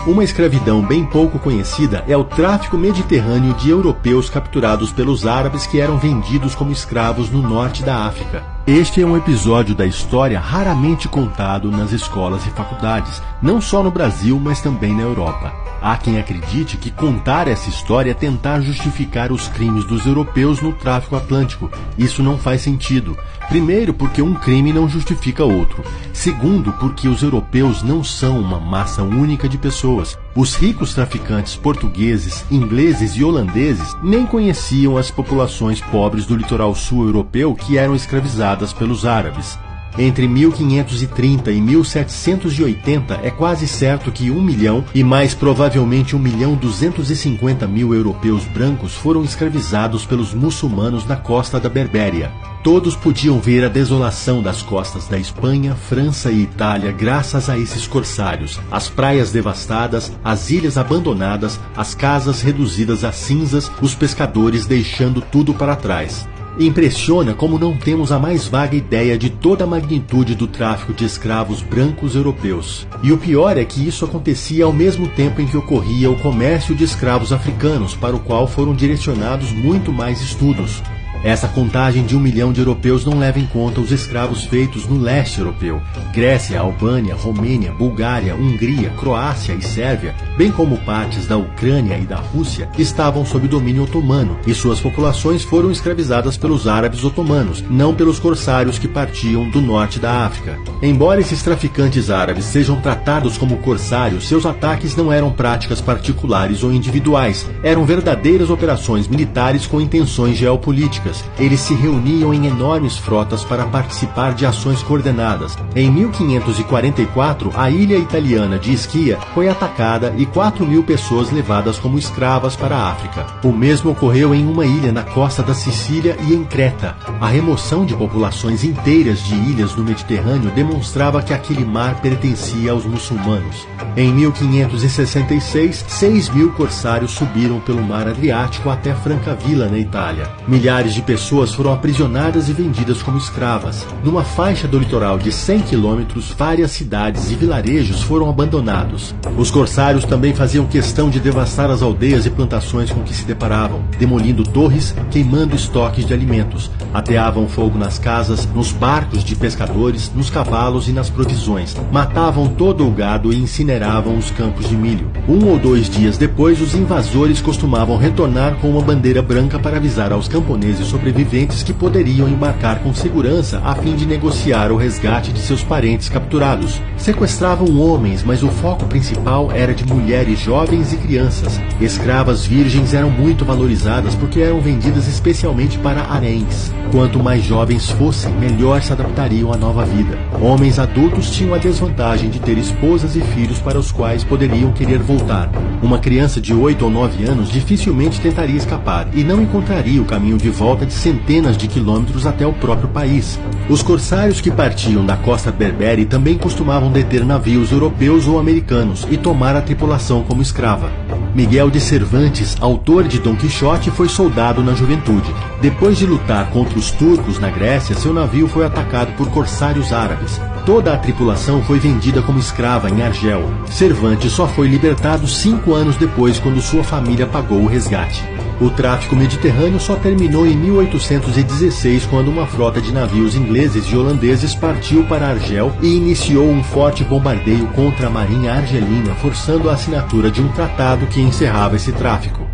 Uma escravidão bem pouco conhecida é o tráfico mediterrâneo de europeus capturados pelos árabes que eram vendidos como escravos no norte da África. Este é um episódio da história raramente contado nas escolas e faculdades, não só no Brasil, mas também na Europa. Há quem acredite que contar essa história é tentar justificar os crimes dos europeus no tráfico atlântico. Isso não faz sentido. Primeiro, porque um crime não justifica outro. Segundo, porque os europeus não são uma massa única de pessoas. Os ricos traficantes portugueses, ingleses e holandeses nem conheciam as populações pobres do litoral sul europeu que eram escravizadas pelos árabes. Entre 1530 e 1780 é quase certo que 1 milhão e mais provavelmente 1.250.000 europeus brancos foram escravizados pelos muçulmanos na costa da Berbéria. Todos podiam ver a desolação das costas da Espanha, França e Itália graças a esses corsários, as praias devastadas, as ilhas abandonadas, as casas reduzidas a cinzas, os pescadores deixando tudo para trás. Impressiona como não temos a mais vaga ideia de toda a magnitude do tráfico de escravos brancos europeus. E o pior é que isso acontecia ao mesmo tempo em que ocorria o comércio de escravos africanos, para o qual foram direcionados muito mais estudos. Essa contagem de 1 milhão de europeus não leva em conta os escravos feitos no leste europeu. Grécia, Albânia, Romênia, Bulgária, Hungria, Croácia e Sérvia, bem como partes da Ucrânia e da Rússia, estavam sob domínio otomano, e suas populações foram escravizadas pelos árabes otomanos, não pelos corsários que partiam do norte da África. Embora esses traficantes árabes sejam tratados como corsários, seus ataques não eram práticas particulares ou individuais, eram verdadeiras operações militares com intenções geopolíticas. Eles se reuniam em enormes frotas para participar de ações coordenadas. Em 1544, a ilha italiana de Ischia foi atacada e 4.000 pessoas levadas como escravas para a África. O mesmo ocorreu em uma ilha na costa da Sicília e em Creta. A remoção de populações inteiras de ilhas no Mediterrâneo demonstrava que aquele mar pertencia aos muçulmanos. Em 1566, 6.000 corsários subiram pelo mar Adriático até Francavilla, na Itália. Milhares de pessoas foram aprisionadas e vendidas como escravas. Numa faixa do litoral de 100 quilômetros, várias cidades e vilarejos foram abandonados. Os corsários também faziam questão de devastar as aldeias e plantações com que se deparavam, demolindo torres, queimando estoques de alimentos. Ateavam fogo nas casas, nos barcos de pescadores, nos cavalos e nas provisões. Matavam todo o gado e incineravam os campos de milho. 1 ou 2 dias depois, os invasores costumavam retornar com uma bandeira branca para avisar aos camponeses sobreviventes que poderiam embarcar com segurança a fim de negociar o resgate de seus parentes capturados. Sequestravam homens, mas o foco principal era de mulheres jovens e crianças. Escravas virgens eram muito valorizadas porque eram vendidas especialmente para haréns. Quanto mais jovens fossem, melhor se adaptariam à nova vida. Homens adultos tinham a desvantagem de ter esposas e filhos para os quais poderiam querer voltar. Uma criança de 8 ou 9 anos dificilmente tentaria escapar e não encontraria o caminho de volta de centenas de quilômetros até o próprio país. Os corsários que partiam da costa berbere também costumavam deter navios europeus ou americanos e tomar a tripulação como escrava. Miguel de Cervantes, autor de Dom Quixote, foi soldado na juventude. Depois de lutar contra os turcos na Grécia, seu navio foi atacado por corsários árabes. Toda a tripulação foi vendida como escrava em Argel. Cervantes só foi libertado 5 anos depois, quando sua família pagou o resgate. O tráfico mediterrâneo só terminou em 1816, quando uma frota de navios ingleses e holandeses partiu para Argel e iniciou um forte bombardeio contra a marinha argelina, forçando a assinatura de um tratado que encerrava esse tráfico.